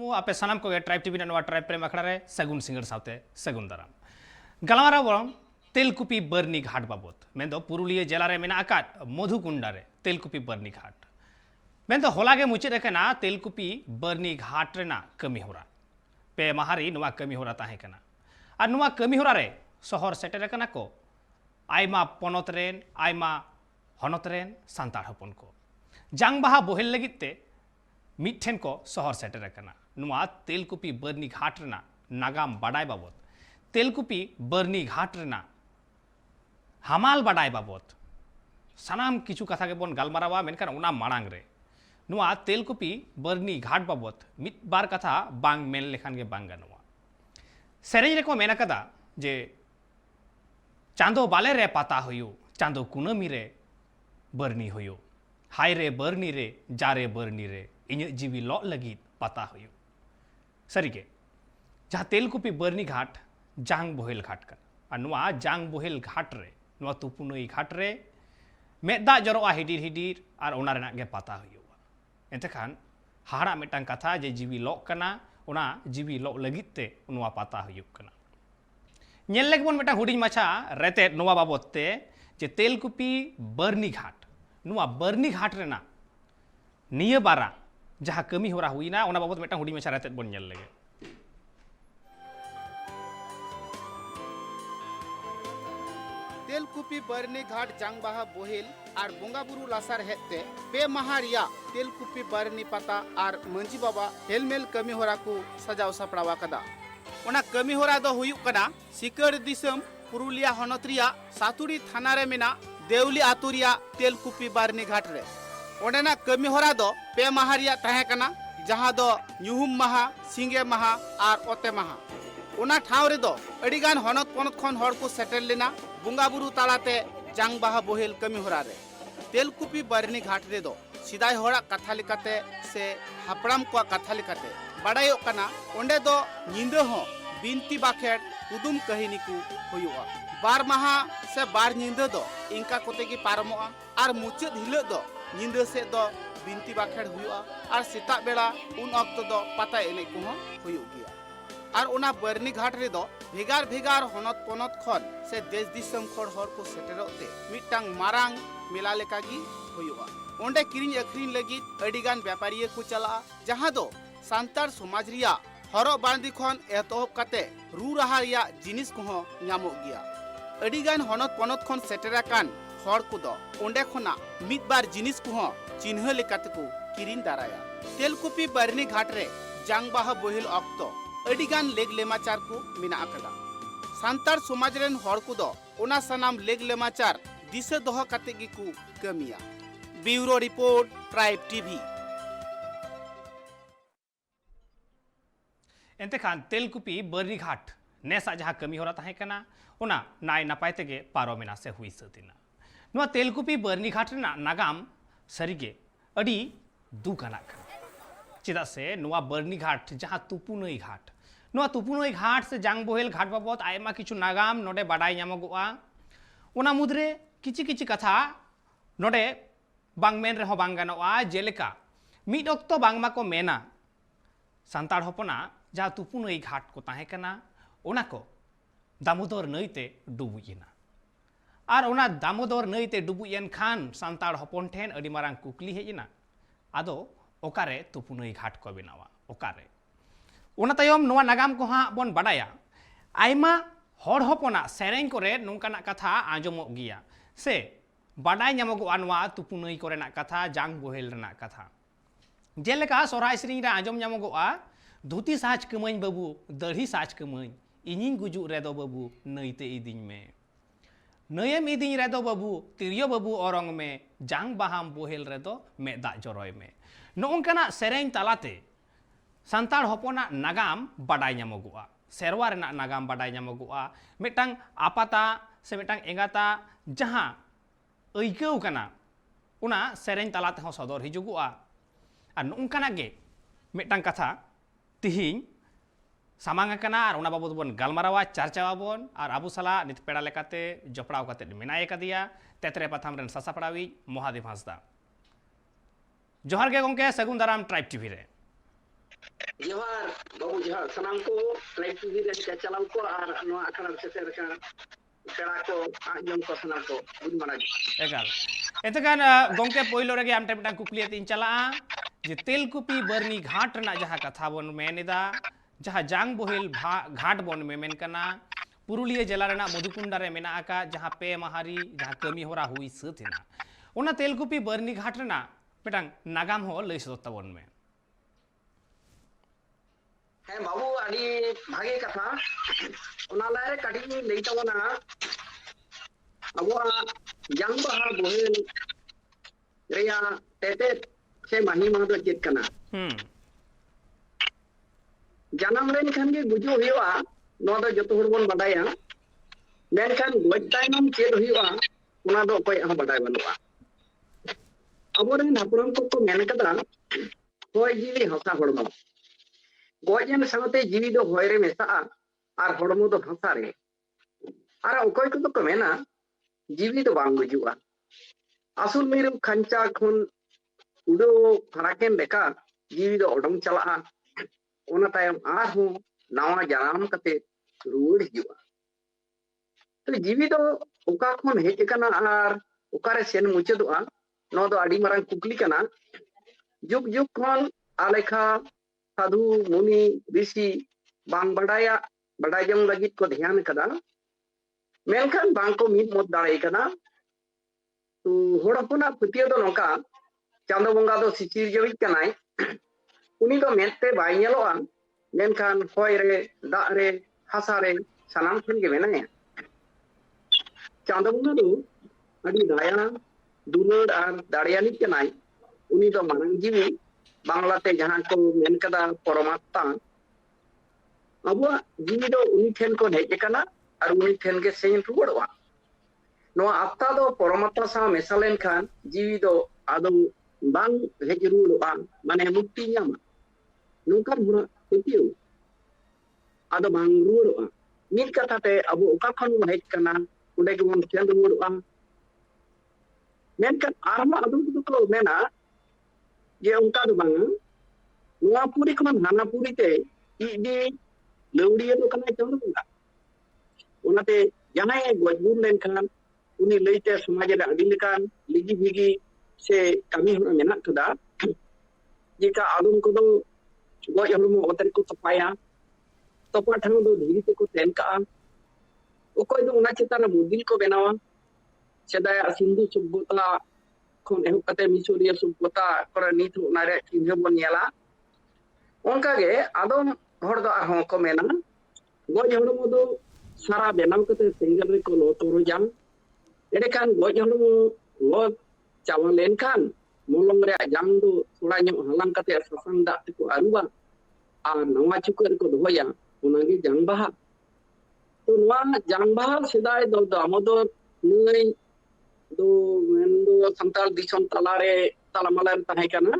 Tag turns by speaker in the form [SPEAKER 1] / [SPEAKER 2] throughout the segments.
[SPEAKER 1] मुर्मू आपे सानाम को tribe TV नवा ट्राइब प्रेम अखड़ा रे सगुन सिंगर सावते सगुन दाराम गलमारा बोलम तेलकुपी बर्नी घाट बाबत मेन पुरुलिया जिला रे मेना आकाद मधुकुंडा रे तेलकुपी बर्नी घाट मेन हलागे मुचाद एकाना तेलकुपी बर्नी घाट रेना कमी होरा पे माहारी नवा कमी होरा ताहे कना आर नवा कमी होरा रे शहर सेटेर कना को आयमा पनत रेन आयमा हनत रेन सान्ताड़ हपन को जांग बाहा बोहेल लगित ते मिठेन को शहर सेटेर कना नुआ तेलकुपी बर्नी घाट रेना नागाम बाडाय बाबत तेलकुपी बर्नी घाट रेना हमाल बाडाय बाबत सानाम किछु कथा के बन गालमारावा मेनखान उना माड़ांग रे नुआ तेलकुपी बर्नी घाट बाबत मित बार कथा बांग मेन लेखान के बांग गानोआ सेरेंज रेको मेन कदा जे चांदो बाले रे पाता होयो चांदो कुनामी रे बर्नी होयो हाय रे बर्नी रे जारे बर्नी रे इन जीवी लो लगी पाता होयो सरीगे जहाँ तेलकुपी बर्नी घाट जांग बोहेल घाट का नुआ जांग बोहेल घाट रे नुआ तुपुनई घाट रे मेदा जरोआ हिडीर हिडीर और ओना रेना गे पाता होयो एंतेखान हाड़ा मिटांग कथा जे जीवी लो कना ओना जीवी लो लगित ते नुआ पाता होयो कना नेल लेगबन मिटांग हुडिंग माछा रेते नुआ बाबत ते जे तेलकुपी बर्नी घाट नुआ बर्नी घाट रेना निये बारा जहाँ कमी होरा हुईना ओना बाबत मिटांग हुडिंग माछा रेते बन नेल लेगे
[SPEAKER 2] तेलकुपी बर्नी घाट जांगबाहा बोहिल और बोंगा बुरु लासार हेते पे महारिया तेलकुपी बर्नी पता और मंजी बाबा हेलमेल कमी होरा को सजाव सपड़ावा कदा ओना कमी होरा दो हुयुक कना सिकर दिसम पुरुलिया हनोत्रिया सातुड़ी थाना रे मेना देवली आतुरिया तेलकुपी बर्नी घाट रे ओडेना कमी होरा दो पे महारिया ताहे कना जहां दो ᱧᱩᱦᱩᱢ महा सिंगे महा और ओते महा ओना ठाव रे दो अडिगान हनत पनत खन हर को सेटल लेना बुंगा बुरु तालाते जांग बाहा बोहेल कमी होरा रे तेलकुपी बर्नी घाट रे दो सिदाय होड़ा कथा लिकाते से हापड़ाम को कथा लिकाते बाडायो कना ओंडे दो निंदे हो बिनती बाखेड़ कुदुम कहिनी को हुयुआ बार महा से बार निंदे दो इनका कोते की पारमोआ और मुचाद हिलो दो निंदे से दो बिनती बाखेड़ हुयुआ और सेता बेड़ा उन अक्त दो पता एने को हुयुग गिया और उना बर्नी घाट रे दो भेगार भेगार हनत पनत खन से देश दिसम खर हर को सेटेरोते मिटांग मारांग मेला लेकागी हुयुआ ओंडे किरिंग अखरिन लगी अडिगान व्यापारी को चला जहां दो सांतार समाज रिया हरो बांदी खन एतोहब काते रू रहा रिया जिनिस को ᱧᱟᱢᱚᱜ गिया अडिगान हनत पनत खन सेटेरा कान हर को दो ओंडे खना मित बार जिनिस को चिन्ह लेकाते को किरिन दाराया तेलकुपी बर्नी घाट रे जांगबाहा बोहिल अक्तो अडिगान लेग लेमाचार को मिना अकदा सांतार समाज रेन हर को दो ओना सनाम लेग लेमाचार दिसे दोह काते गी को कमिया ब्यूरो रिपोर्ट ट्राइब टीवी
[SPEAKER 1] एंतेखान तेलकुपी बर्नी घाट नेसा जहाँ कमी होरा ताहे कना ओना नाय नापाय तेगे पारो मेना से हुई सतिना नुआ तेलकुपी बर्नी घाट रेना नागाम सरीगे अडी दुकाना चेदा से नुआ बर्नी घाट जहाँ तुपुनई घाट नुआ तुपुनई घाट से जांग बोहेल घाट बाबत आयमा किछु नागाम नोडे बाडाय ᱧᱟᱢᱚᱜᱚᱜᱼᱟ ओना मुद्रे किछि किछि कथा नोडे बांग मेन रेहो बांग गानोआ जेलेका मिद अक्तो बांगमा को मेना सांताड़ हपना जहाँ तुपुनई घाट को ताहे कना ओना को दामोदर नईते डुबुयना और ओना दामोदर नईते डुबुयन खान सांताड़ हपन ठेन अडी मारांग कुकली हेजना आदो ओकारे तुपुनई घाट को बनावा ओकारे ओना तायम नोआ नागाम को हाँ बन बाडाया आयमा हर हपना सेरेंग करे नोंकाना कथा आंजमोग गिया से बाडाय ᱧᱟᱢᱚᱜᱚᱜᱼᱟ नोआ तुपुनई कोरेना कथा जांग बोहेल रेना कथा जेलेका सोराय सेरेंग रे आंजम ᱧᱟᱢᱚᱜᱚᱜᱼᱟ धुती साज कमई बाबू दढ़ी साज कमई इनिंग गुजुग रेदो बाबू नईते इदिंग में नयम इदिंग रेदो बाबू तिरियो बाबू औरंग में जांग बाहाम बोहेल रेदो मेदा जरोय में नोंकाना सेरेंग तालाते सांताड़ हपना नागाम बाडाय ᱧᱟᱢᱚᱜᱚᱜᱼᱟ सेरवा रेना नागाम बाडाय ᱧᱟᱢᱚᱜᱚᱜᱼᱟ मिटांग आपाता से मिटांग एंगाता जहां अइकौ कना उना सेरेंग तालाते हो सदर हिजुगुआ और नोंकाना गे मिटांग कथा तिहिं सामांग कना और उना बाबत बन गालमारावा चर्चावाबन और आबू सला नित पेड़ा लेकाते जपड़ाव काते मेनाय कदिया तेतरे पाथाम रेन सासापड़ावी महादेव हांसदा जोहार गे गोंके सगुन दाराम ट्राइब टीवी रे
[SPEAKER 3] जोहार बाबू जोहार सनाम को लाइव टीवी रे चलाव को और नवा अखड़ा सेटर का पेड़ा को आजम को सनाम को गुड मॉर्निंग
[SPEAKER 1] एकाल एतकान गोंके पोइलो रगे आमटे मिटा कुकलिया तीन चला जे तेलकुपी बरनी घाट ना जहाँ कथा बन मेनेदा जहाँ जांग बोहिल घाट बन मेमेन कना पुरुलिया जिला रेना मधुकुंडा रे मेना आका जहाँ पे महारी जहाँ कमी होरा हुई सथिना ओना तेलकुपी बरनी घाट रेना मिटांग नागाम हो लई सदता बन में
[SPEAKER 3] है बाबू आदि भागे कथा ओनालाय कटी लई तबना अबवा जांग बहा बोहेल रेया तेते से महिमा दो चेत कना जानम लेन खान के गुजो हुआ नो दो जतो हर बोन बडाया मेन खान गोज तायनम चेत हुआ ओना दो कोई हम बडाय बनुआ अबोरेन हापुरम को मेन कदा होय जीवी हसा हड़मो गोजन साथे जीवी दो होय रे मेसा आर हड़मो दो हसा रे आर ओकोय को तो मेना जीवी दो बांग गुजुआ असुल मेरु खंचा खन उडो फराकेन लेका जीवी दो ओडम चला ओना तायम आरहु नावा जानाम कते रुड़ हिजुआ तो जीवी दो ओका खन हेज कना आर ओकारे सेन मुचदोआ नो दो आडी मारंग कुकली कना जुग जुग खन आलेखा साधु मुनि ऋषि बांग बडाया बडाय जम लगित को ध्यान कदा मेनखान बांग को मिद मत दाड़े कना तो होड़पना पतिया दो नोका चांदो बंगा दो सिचिर जवित कनाय उनी दो मेते बाय नेलोआ मेनखान होय रे दा रे हासा रे सनाम खन के मेनाया चांदो बंगा दो अडी दाया दुलड़ आर दाड़ियानी कनाय उनी दो मानंग जीवी बांग्लाते जहां को मेन कदा परमात्मा अब जीवी दो उनी ठेन को हेज कना और उनी ठेन के सेन रुवड़वा नो आत्ता दो परमात्मा सा मेसालेन खान जीवी दो आदो बांग हेज रुवड़वा माने मुक्ति न्यामा नोकर हुरा पतियो आदो बांग रुवड़वा मिद कथा ते अब ओका खन हेज कना उडे के मन ठेन रुवड़वा मेनkan आरमा आदो को मेना जे उनका दो बांग नोआ पूरी खन हाना पूरी ते इदी लौड़िया दो कना चंद बुंगा ओनाते जहां गजबुन लेन खान उनी लईते समाज रे अडी लेकान लिगी भिगी से कमी होना मेना कदा जेका आदम को दो गज हलमो ओतरे को तपाया तपा ठंग दो धीरी ते को तेन का ओकोय दो ओना चेतान मुदिल को बेनावा सेदाय सिंधु सभ्यता खन एहु कते मिसोरिया सभ्यता करे नित ओना रे चिन्ह बन नेला ओनका गे आदम हर दो आरहों को मेना गज हलमो दो सारा बेनाव कते सेंगल रे को लो तोरो जाम एडे खान गज हलमो लो चावा लेन खान मोलंग रे जाम दो थोड़ा ᱧᱚᱜ हलांग कते ससंग दा ते को आरुवा आर नवा चुकर को दोया ओनागे जांगबाहा तो नवा जांगबाहा सेदाय दो आमदो नई दो मेंदो संताल दिसम तलारे तालामाला ताहे कना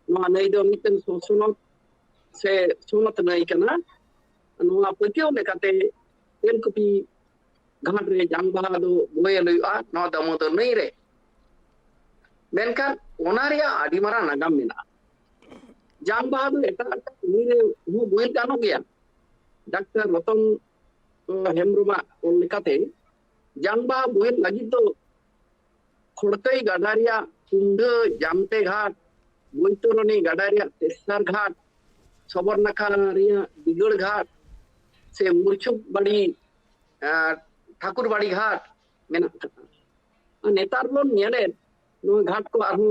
[SPEAKER 3] नवा नई दो मितन सोसनो से सोनत नई कना नवा पतियो लेकाते तेलकुपी घाट रे जांगबाहा दो बोय लयुआ नवा दमोदो नई रे मेनकान ओना रे आडी मारा नागाम मेना जांगबाहा दो एटा नई रे हु बोय गानो गया डॉक्टर रतन हेमरुमा लेकाते जांगबाहा बोय लगी तो खोड़कई गाडारिया कुंड जामते घाट बुइतरनी गाडारिया तेसार घाट सबरनाखा रिया दिगड़ घाट से मुरछुक बाड़ी ठाकुर बाड़ी घाट मेना नेतार बोन नेले नो घाट को आरहु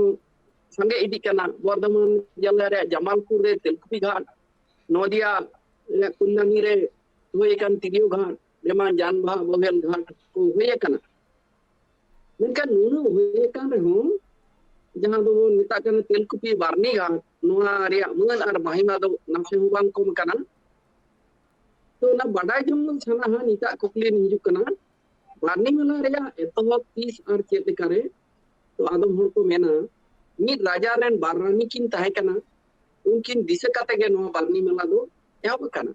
[SPEAKER 3] संगे इदी कना बर्धमान जिला रे जमालपुर रे तेलकुपी घाट नदिया रे कुल्लानी रे होय कान तिरियो घाट जेमा जानबा बघेल घाट को होय कना मेनकान नुनु होय कान रे हूं जहां दो नेता कन तेलकुपी बारनी घाट नोआ रे मन आर महिमा दो नासे हुबांग को कना तो ना बडाय जंगल छना हा निता कुकली नि हिजु कना बारनी मेला रे एतो 30 आर चेत करे तो आदम हर को मेना मिद राजा रेन बारनी किन ताहे कना उनकिन दिशा कते गे नो बारनी मेला दो एहब कना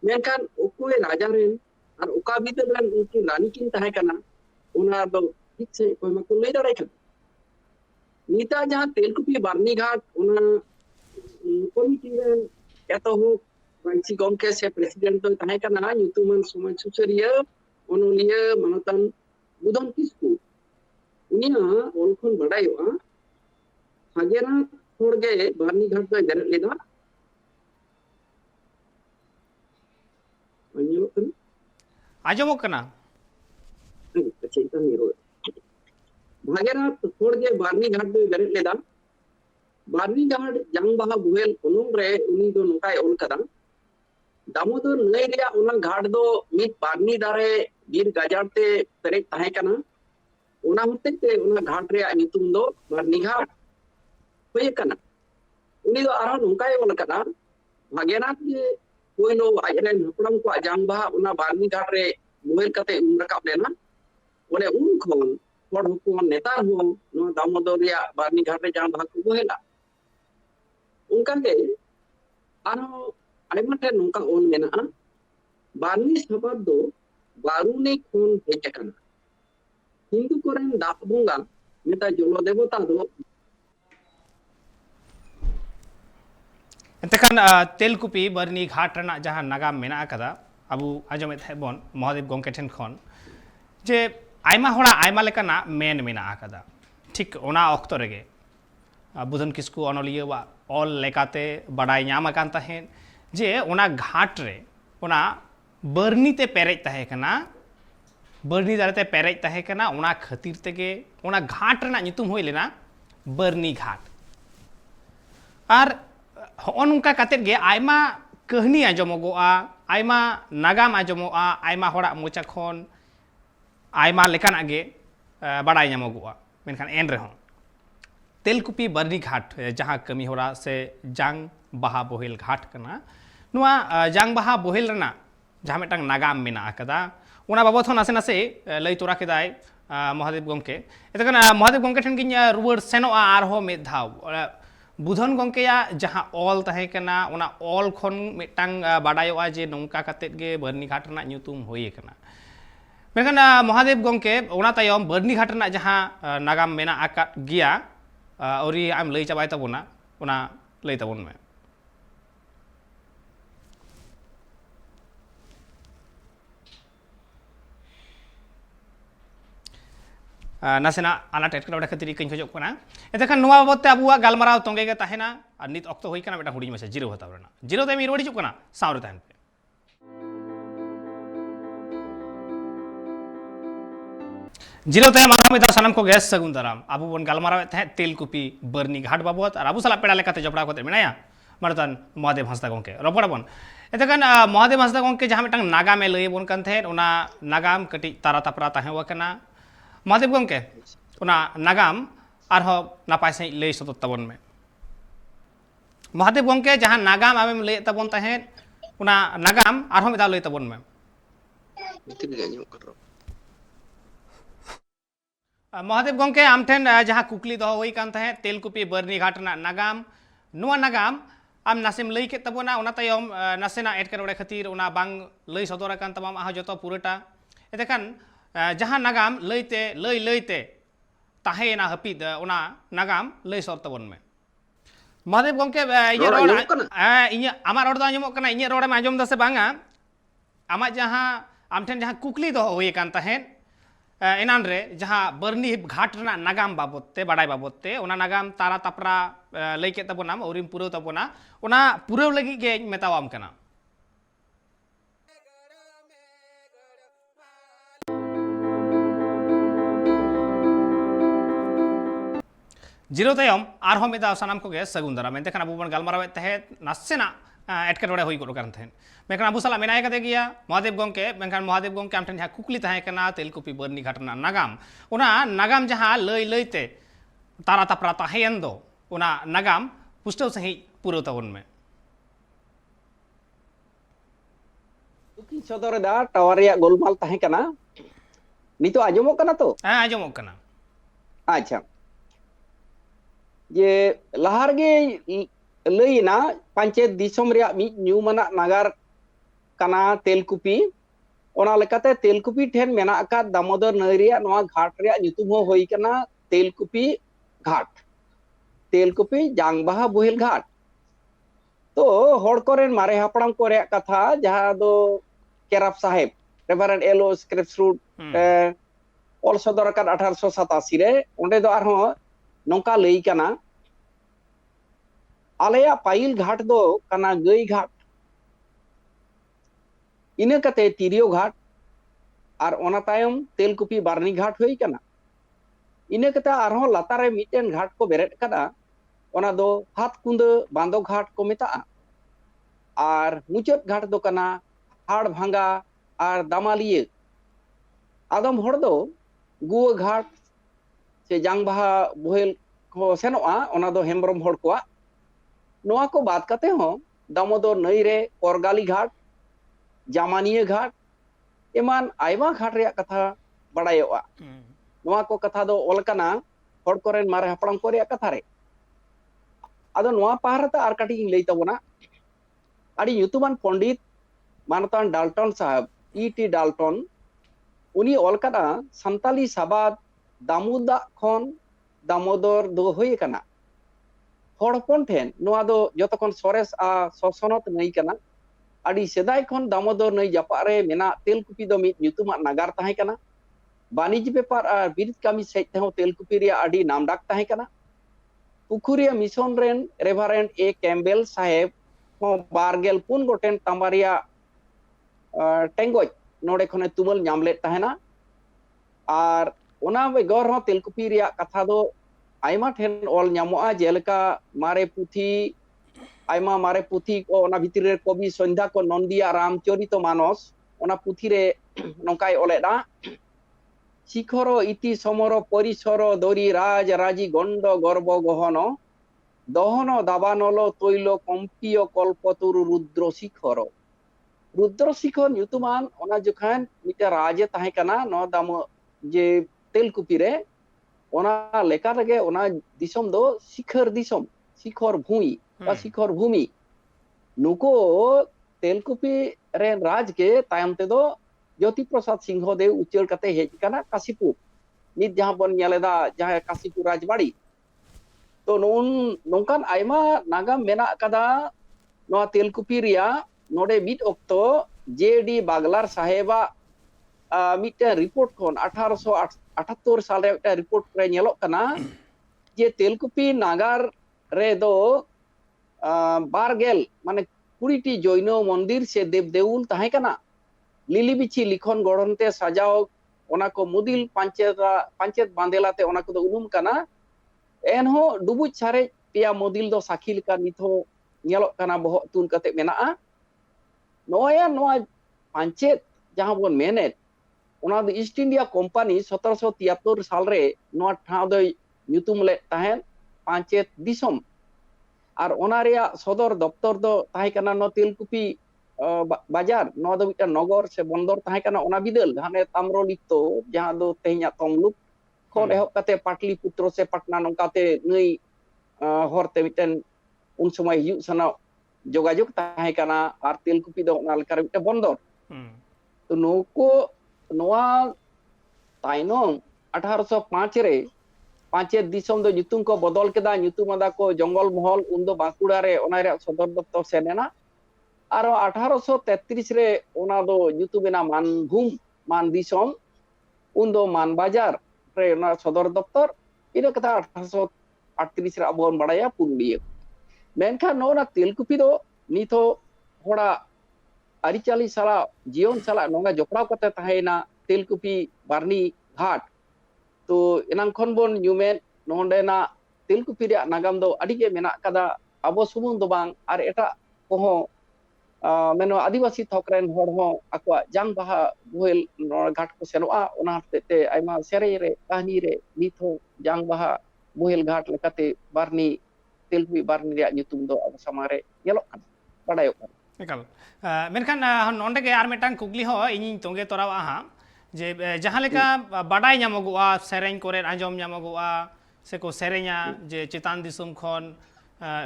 [SPEAKER 3] मेनकान ओकोय राजा रेन आर ओका बिदल रेन उनकिन रानी किन ताहे कना ओना दो ठीक से कोई मको ले दड़ाय कना नीता जहां तेलकुपी बारनी घाट ओना कमिटी रेन एतोहब मानसी गमके से प्रेसिडेंट तो तहे कना nyutuman समाज सुसरिया ओनोलिया मानतान बुधन किस्कु उनिया ओलखन बडायोआ हागेना थोड़गे बारनी घाट दा बेरेट लेदा अन्योकन
[SPEAKER 1] आजमो कना
[SPEAKER 3] चेतन निरो भागेना थोड़गे बारनी घाट दा बेरेट लेदा बारनी घाट जंग बाहा बुहेल उनुम रे उनी दो नोकाय ओल कदा दामोदर नई रे उना घाट दो मित बारनी दारे बीर गाजारते पेरेज तहे कना उना होते ते उना घाट रे नितुम दो बारनी घाट होय कना उनी दो आरो नोकाय ओल कदा भागेना के कोई नो आजरेन हपड़म को जंग बाहा उना बारनी घाट रे बुहेल कते उन रकाब लेना ओले उन खोन हर हुकुम नेता हो नो दामोदर रे बारनी घाट रे जंग बाहा को बुहेला उनका के आरो आयमा ठे नोंका ओल मेना बारनी सभा दो बारूनी खोन हेज कना हिंदू कोरेन दाप बोंगा मेता जलो देवता दो
[SPEAKER 1] एंतखान तेलकुपी बरनी घाट रना जहां नागाम मेना कदा अबु आजमे थेबन महादेव गंके ठेन खन जे आयमा होड़ा आयमा लेकाना मेन मेना कदा ठीक ओना ऑक्तो रेगे बुधन किस्कु अनलिया वा ऑल लेकाते बड़ाई नाम अकान तहेन जे ओना घाट रे ओना बरनी ते पेरेज तहे कना बरनी दारते पेरेज तहे कना ओना खातिर तेगे ओना घाट रना नितुम होय लेना बरनी घाट आर होनुका कातेर गे आयमा कहनी आजमोगोआ आयमा नागाम आजमोआ आयमा होड़ा मोचा खन आयमा लेकाना गे बड़ाई नामोगोआ मेनखान एन रेहन तेलकुपी बरनी घाट जहाँ कमी होरा से जांग बाहा बोहेल घाट कना नुआ जांग बाहा बोहेल रना जहाँ मिटांग नागाम मेना कदा उना बाबत हो नासे नासे लई तोरा केदाय महादेव गंके एतकन महादेव गंके ठन गिन रुवर सेनोआ आरहो मेद धाव बुधन गंकेया जहाँ ऑल तहे कना उना ऑल खन मिटांग बाडायोआ जे नोंका कातेत गे बरनी घाट रना nyutum होय कना मेनखान महादेव गंके उना तायम बरनी घाट रना जहाँ नागाम मेना आकात गिया औरी आम लई चाबाय तबोना उना लई तबोन में नासेना आनाट एटकेटोड़े खातिर कहीं खोजोग कना एतखान नोवा बाबते अबुआ गालमाराव तोंगे गे तहेना और नित ऑक्तो होई कना बेटा हुडी मसे जीरो हताव रेना जीरो ते मी रोड हिजुग कना सावरे तहन पे जीरो ते मारा में सानम को गैस सगुन दाराम अबु बन गालमाराव तहे तेलकुपी बरनी घाट बाबत और अबु सला पेड़ा लेकाते जपड़ा कोते मेनाया मरतन महादेव हांसदा गंके रपड़ा बन एतखान महादेव हांसदा गंके जहाँ मिटांग नागामे लई बोन कन थे ओना नागाम कटी तारा तापरा तहे वकना महादेव गंके उना नागाम आरहो नापाय सही लई सदत तबन में महादेव गंके जहाँ नागाम आमेम लई तबन तहे उना नागाम आरहो मिदा लई तबन में महादेव गंके आम ठेन जहाँ कुकली दो होई कान तहे तेलकुपी बरनी घाट ना नागाम नुआ नागाम आम नासेम लई के तबोना उना तयम नासेना एटकेटोड़े खातिर उना बांग लई सदर कान तमाम आहो जतो पुरटा एतेखान जहाँ नागाम लईते लईते ताहेना हपिद उना नागाम लई सर तबन में महादेव गंके इnye रोड इnye आमा रोड दो आंजमोग कना इnye रोड में आंजम दा से बांगा आमा जहाँ आम ठेन जहाँ कुकली दो होई कान तहेन एनान रे जहाँ बरनी घाट रना नागाम बाबते बड़ाई बाबते उना नागाम तारा तापरा लई के तबोना औरिम पुरव तबोना उना पुरव लगी गे मेतावाम कना जीरो तयम आरहो मेदा सानाम को गे सगुन दारा मेनते खान अबु बन गालमाराव तहे नासेना एटकेटोड़े होई गोड़ कान थेन मेनखान अबु सला मेनाय कते गिया महादेव गंके मेनखान महादेव गंके आम ठेन जहाँ कुकली तहे कना तेलकुपी बरनी घाट रना नागाम उना नागाम जहाँ लई लईते तारा तापरा तहेन दो उना नागाम पुष्टव सही पुरव तबन में
[SPEAKER 3] दुखी सदर दा टावर या गोलमाल तहे कना नितो आजमो कना तो
[SPEAKER 1] आजमोग कना
[SPEAKER 3] अच्छा जे लहार गे लईना पंचायत दिसम रे मी न्यूमना नागार कना तेलकुपी ओना लेकाते तेलकुपी ठेन मेना का दामोदर नई रे नोआ घाट रे नितुम हो होई कना तेलकुपी घाट तेलकुपी जांगबाहा बोहेल घाट तो हड़ कोरेन मारे हापड़ाम को रेया कथा जहां दो केराप साहेब रेवरेंड एलो स्क्रिप्सरूट ऑल सदर का 1887 रे ओंडे दो आरहो नौका लई कना आलेया पाइल घाट दो कना गई घाट इने कते तिरियो घाट और ओना तायम तेलकुपी बारनी घाट हुई कना इने कते आरहो लातारे मिटेन घाट को बेरेट कना ओना दो हाथ कुंद बांदो घाट को मेता और मुचाद घाट दो कना हाड़ भांगा और दामालिये आदम हड़ दो गुआ घाट से जांगबाहा बोहेल को सेनोआ ओना दो हेमब्रम हड़ कोआ नोआ को बात करते हो दामोदर नई रे कोरगाली घाट जामानिया घाट एमान आयमा घाट रे कथा बड़ायोआ नोआ को कथा दो ओलकना हड़ कोरेन मारे हपड़ाम को रे कथा रे आदो नोआ पाहरता आर काटी लई तबोना आड़ी युतुमान पंडित मानतान डाल्टन साहब ईटी डाल्टन उनी ओलकना संताली सबाद दामुदा खन दामोदर दो होय कना हड़ हपन ठेन नोआ दो जतखन सरेस आ ससनत नई कना आड़ी सेदाय खन दामोदर नई जापा रे मेना तेलकुपी दो मिट युतुमा नागार ताहे कना बानिज्य व्यापार आ बिरित कामी सेज तेहो तेलकुपी रे आड़ी नामडाक ताहे कना पुखुरिया मिशन रेन रेवरेंड ए कैम्बेल साहेब बारगेल पुन गोटेन तांबारिया टेंगोज नोडे खने तुमल नामले ताहेना और ओना बेगोर हो तेलकुपी रिया कथा दो आयमा ठेन ऑल नामोआ जेलका मारे पुथी आयमा मारे पुथी को ओना भितर रे कवि संध्या को नंदिया रामचरित मानस ओना पुथी रे नंकाय ओलेदा शिखर इति समर परिसर दरी राज राजी गंड गर्भ गहन दहन दाबानल तैल कंपिय कल्पतरु रुद्र शिखर ᱧᱩᱛᱩᱢᱟᱱ ओना जखान मिटे राजे ताहे कना नो दाम जे तेलकुपी रे ओना लेका लगे ओना दिसम दो शिखर भूमि बा शिखर भूमि नुको तेलकुपी रे राज के तायम ते दो ज्योति प्रसाद सिंहदेव उचल कते हेज कना काशीपुर नित जहां बन नेलेदा जहां काशीपुर राजबाड़ी तो नोंकान आयमा नागाम मेना कदा नो तेलकुपी रिया नोडे मिट ओक्तो जेडी बागलार साहेबा मिटे रिपोर्ट कोन 1878 साल रे एक रिपोर्ट रे नेलो कना जे तेलकुपी नागार रे दो बारगेल माने 20 टी जैनो मंदिर से देव देउल ताहे कना लिली बिछी लिखन गड़नते सजाओ ओना को मुदिल पंचेत बांदेलाते ओना को दो उनुम कना एनहो डुबुज सारे पिया मुदिल दो साखी लेका निथो नेलो कना बहो तुन कते मेनाआ नोया नोआ पंचेत जहां बोन मेनेट ओना दो ईस्ट इंडिया कंपनी 1773 साल रे नोआ ठाव दो ᱧᱩᱛᱩᱢ ले ताहेन पंचेत दिसम और ओना रेया सदर दफ्तर दो ताहे कना नो तेलकुपी बाजार नो दो मिटा नगर से बंदर ताहे कना ओना बिदल हाने ताम्रलिप्तो जहां दो तेहया तमलुक खन एहब कते पाटलिपुत्र से पटना नंकाते नई हरते मिटन उन समय हिजु सना जोगाजोग ताहे कना आर तेलकुपी दो ओना लेका मिटा बंदर तो नको नोआ ताइनोम 1805 रे पांचेत दिसम दो ᱧᱩᱛᱩᱢ को बदल केदा ᱧᱩᱛᱩᱢ आदा को जंगल महल उन दो बांकुड़ा रे ओना रे सदर दफ्तर सेनेना और 1833 रे ओना दो ᱧᱩᱛᱩᱢᱮᱱᱟ मानभूम मान दिसम उन दो मान बाजार रे ओना सदर दफ्तर इन कथा 1838 रे अबोन बड़ाया पुरुलिया मेनखा नोना तेलकुपी दो निथो होड़ा अरिचाली साला जीवन साला नोंगा जोपड़ाव कते ताहेना तेलकुपी बारनी घाट तो एनां खन बोन न्यूमेन नोंडेना तेलकुपी रे नागाम दो अडिगे मेना कदा अबो सुमुंग दो बांग आर एटा कोहो मेनो आदिवासी थोकरेन हड़ हो आकवा जांग बाहा बोहेल घाट को सेनोआ ओना हते आयमा सेरे रे कहानी रे निथो जांग बाहा बोहेल घाट लेकाते बारनी तेलकुपी बारनी रे ᱧᱩᱛᱩᱢ दो अब समारे नेलो कन बडायो कन
[SPEAKER 1] एकल मेनखान नोंडे के आर मेटांग कुगली हो इनी तोंगे तोरावा हा जे जहां लेका बाडाय ᱧᱟᱢᱚᱜᱚᱜᱼᱟ सेरेñ करे आंजम ᱧᱟᱢᱚᱜᱚᱜᱼᱟ से को सेरेñा जे चितान दिसुम खन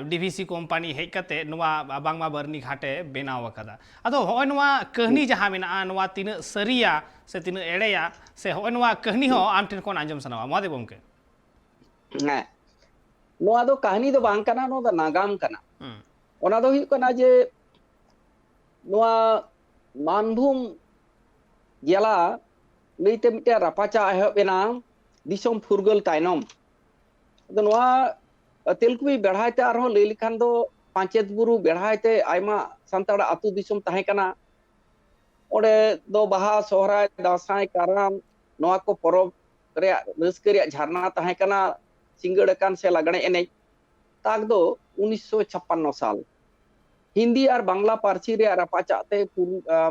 [SPEAKER 1] डीवीसी कंपनी हेज कते नोवा बांगमा बरनी घाटे बेनाव कदा अदो होय नोवा कहनी जहां मेना नोवा तिन सरिया से तिन एड़ेया से होय नोवा कहनी हो आम ठिन कोन आंजम सनावा मादे गोमके
[SPEAKER 3] नोवा दो कहानी दो बांग कना नो दा नागाम कना ᱚᱱᱟ ᱫᱚ ᱦᱩᱭᱩᱜ ᱠᱟᱱᱟ ᱡᱮ ᱱᱚᱣᱟ ᱢᱟᱱᱵᱷᱩᱢ ᱡᱮᱞᱟ ᱞᱟᱹᱭᱛᱮ ᱢᱤᱫᱴᱮᱱ ᱨᱟᱯᱟᱪᱟᱜ ᱮᱦᱚᱵ ᱮᱱᱟ ᱫᱤᱥᱚᱢ ᱯᱷᱩᱨᱜᱟᱹᱞ ᱛᱟᱭᱱᱚᱢ। ᱟᱫᱚ ᱱᱚᱣᱟ ᱛᱮᱞᱠᱩᱯᱤ ᱵᱮᱲᱦᱟᱭᱛᱮ ᱟᱨᱦᱚᱸ ᱞᱟᱹᱭ ᱞᱮᱠᱷᱟᱱ ᱫᱚ ᱯᱟᱧᱪᱮᱛ ᱵᱩᱨᱩ ᱵᱮᱲᱦᱟᱭᱛᱮ ᱟᱭᱢᱟ ᱥᱟᱱᱛᱟᱲᱟᱜ ᱟᱹᱛᱩ ᱫᱤᱥᱚᱢ ᱛᱟᱦᱮᱸ ᱠᱟᱱᱟ। ᱚᱸᱰᱮ ᱫᱚ ᱵᱟᱦᱟ ᱥᱚᱦᱨᱟᱭ ᱫᱟᱸᱥᱟᱭ ᱠᱟᱨᱟᱢ ᱱᱚᱣᱟ ᱠᱚ ᱯᱚᱨᱚᱵᱽ ᱨᱮᱭᱟᱜ ᱨᱟᱹᱥᱠᱟᱹ ᱨᱮᱭᱟᱜ ᱡᱷᱟᱨᱱᱟ ᱛᱟᱦᱮᱸ ᱠᱟᱱᱟ। ᱥᱤᱸᱜᱟᱹᱲ ᱟᱠᱟᱱ ᱥᱮ ᱞᱟᱜᱽᱲᱮ ᱮᱱᱮᱡ ᱛᱟᱠ ᱫᱚ 1956 ᱥᱟल हिंदी और बांग्ला पार्सी रे रापाचाते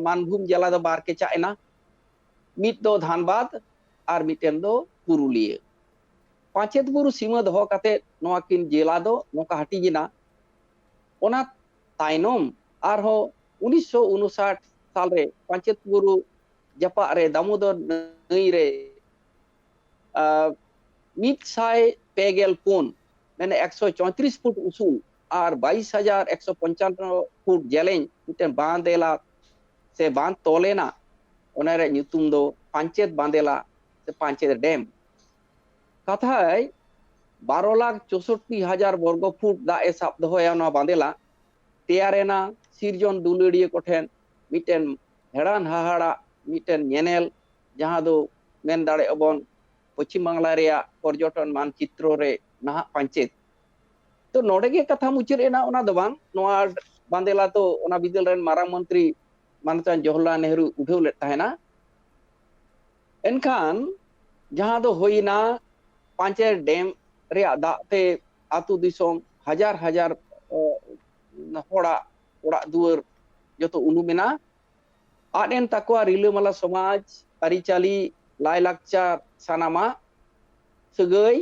[SPEAKER 3] मानभूम जिला दो बार के चाइना मिट दो धानबाद और मिटेन दो पुरुलिया पांचेत बुरु सीमा दो काते नोआ किन जिला दो नोका हटिजिना ओना ताइनोम और हो 1959 साल रे पांचेत बुरु जपा रे दामोदर नई रे मिट साय पेगेल पुन मैंने 134 फुट उसूल और 22,195 फुट जेलें मिटन बांदेला से बांध तोलेना ओनारे ᱧᱩᱛᱩᱢ दो पांचेत बांदेला से पांचेत डैम कथा है 12,64,000 वर्ग फुट दा ए साब दोया ना बांदेला तेयारेना सिरजन दुलड़िए कोठेन मिटन हेड़ान हाहाड़ा मिटन नेनेल जहां दो मेन दाड़े अबन पश्चिम बांग्ला रेया पर्यटन मानचित्र रे नाहा पांचेत तो नोडे के कथा मुचाद एना ओना दो बांग नोआ बांदेला तो ओना बिदल रेन मारांग मंत्री मानतान जवाहरलाल नेहरू उठाव लेत ताहेना एनखान जहां दो होइना पांचेत डैम रे दाते आतु दिसोम हजार हजार होड़ा ओड़ा दुआर जतो उनुमेना आदेन ताकवा रिलामाला समाज अरिचाली लायलाकचार सानामा सगै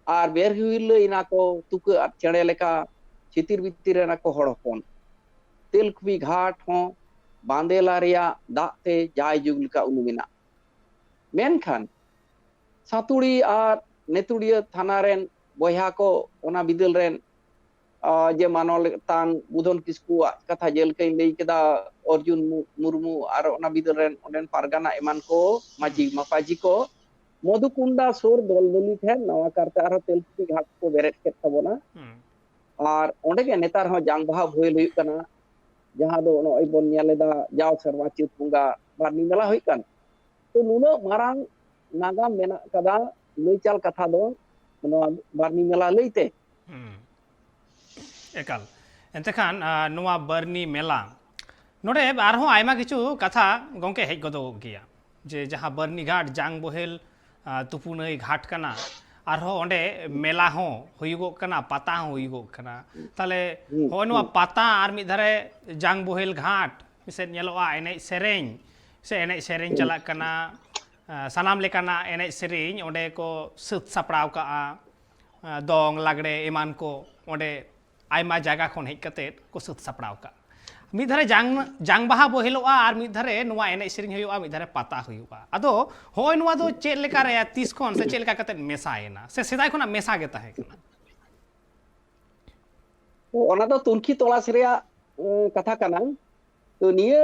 [SPEAKER 3] और बेर हुइले इना को तुके आत चेड़े लेका चितिर बितिर ना को हड़ हपन तेलकुपी घाट हो बांदेला रेया दाते जाय जुग लेका उनुमेना मेनखान सातुड़ी और नेतुड़िया थाना रेन बया को ओना बिदल रेन जे मानल तान बुधन किस्कु कथा जेलके लई केदा अर्जुन मुर्मू और ओना बिदल रेन ओडेन पारगाना एमान को माजी मापाजी को मधुकुंडा सोर दलदली ठे नवा करते आरो तेलकुपी घाट को बेरेट के तबोना और ओंडे के नेतार हो जांग बहा भोइल हुई कना जहां दो नो बन नेलेदा जाव सरवा चित पुंगा बारनी मेला हुई कन तो नुनो मारांग नागाम मेना कदा लईचाल कथा दो नो बारनी मेला लईते
[SPEAKER 1] एकाल एंतखान नुआ बरनी मेला नोडे आरहों आयमा किछु कथा गोंके हेज गदो गिया जे जहां बरनी घाट जांग बोहेल तुपुनई घाट कना आरहों ओंडे मेला हो हुयुगो कना पाता हो हुयुगो कना ताले हो नुआ पाता आर मि धारे जांग बोहेल घाट मिसे नेलोआ एने सेरेñ से एने सेरेñ चला कना सानाम लेकाना एने सेरेñ ओंडे को सत सापड़ाव का दोंग लागड़े एमान को ओंडे आयमा जायगा खन हेज कते को सत सापड़ाव का मिद धारे जांग बाहा बोहेलोआ और मिद धारे नुआ एने सेरेñ हुयुआ मिद धारे पाता हुयुआ अदो होय नुआ दो चेद लेका रे 30 खन से चेद लेका कते मेसायना से सेदाय खना मेसा गे ताहे कना
[SPEAKER 3] तो ओना दो तुनखी तलाश रेया कथा कना तो निया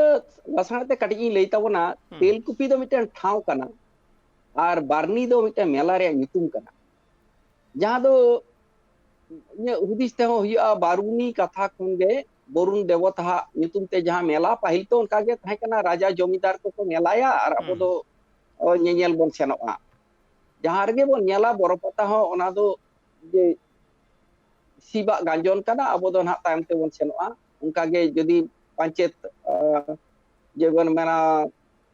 [SPEAKER 3] लसाते कटी लई ताबोना तेलकुपी दो मिटन ठाव कना और बारनी दो मिटन मेला रे ᱧᱩᱛᱩᱢ कना जहां दो हुदिस ते हुआ बारूनी कथा खनगे बरुण देवता ᱧᱩᱛᱩᱢ ते जहां मेला पहिल तो उनका गे थाहे कना राजा जमीदार को मेलाया और अब दो नेल बन सेनोआ जहां रे बन नेला बरपता हो ओना दो जे सिबा गांजन कना अब दो ना टाइम ते बन सेनोआ उनका गे जदी पांचेत जे बन मेना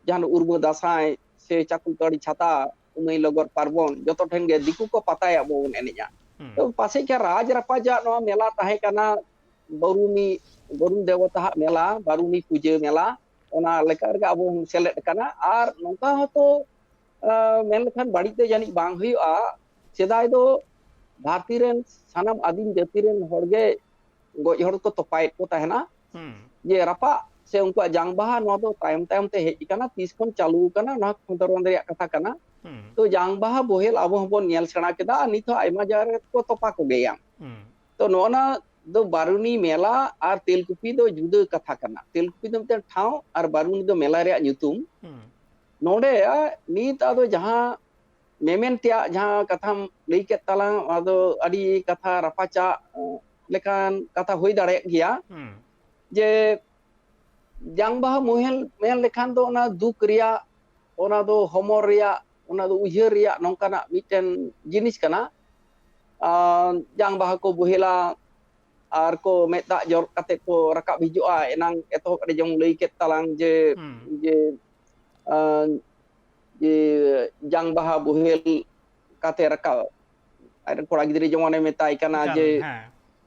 [SPEAKER 3] जहां उर्मु दासाय से चाकुलतड़ी छाता उमई लगोर पार्बन जतो ठेन गे दिकु को पताया बोन एनिया तो पासे क्या राज रपाजा नो मेला ताहे कना बरुण देवता मेला बारूनी पूजा मेला ओना लेकर के अब सेलेट कना और नोका हो तो मेन लेखान बाड़ीते जानी बांग हुआ सेदाय दो भारती रेन सानाम आदिम जाति रेन होड़गे गoj हड़ को तोपायत को ताहेना जे रपा से उनको जांग बाहा नो दो टाइम टाइम ते हेज कना 30 खन चालू कना ना खंदरन रे कथा कना तो जांग बाहा बोहेल अब हबन नेल सेना केदा नित आयमा जारे को तोपा को गया तो नोना दो बारूनी मेला और तेलकुपी दो जुदा कथा कना तेलकुपी दो मिटन ठाव और बारूनी दो मेला रे ᱧᱩᱛᱩᱢ नोडे नीत आदो जहां मेमेन त्या जहां कथाम लई के तला आदो अडी कथा रपाचा lekan kata hui daret gya
[SPEAKER 1] Hmm.
[SPEAKER 3] je jang baha mohel mel lekan do ona duk ria ona do homor ria ona do ujar ria nongkana miten jenis kana jang baha ko buhela ar ko meta jor kate ko rakap hijua enang eto ada jong lei ket talang je
[SPEAKER 1] Hmm.
[SPEAKER 3] uh, je jang baha buhel kate rakal ada kora gidre jomane metai kana
[SPEAKER 1] Ikal,
[SPEAKER 3] je
[SPEAKER 1] ha.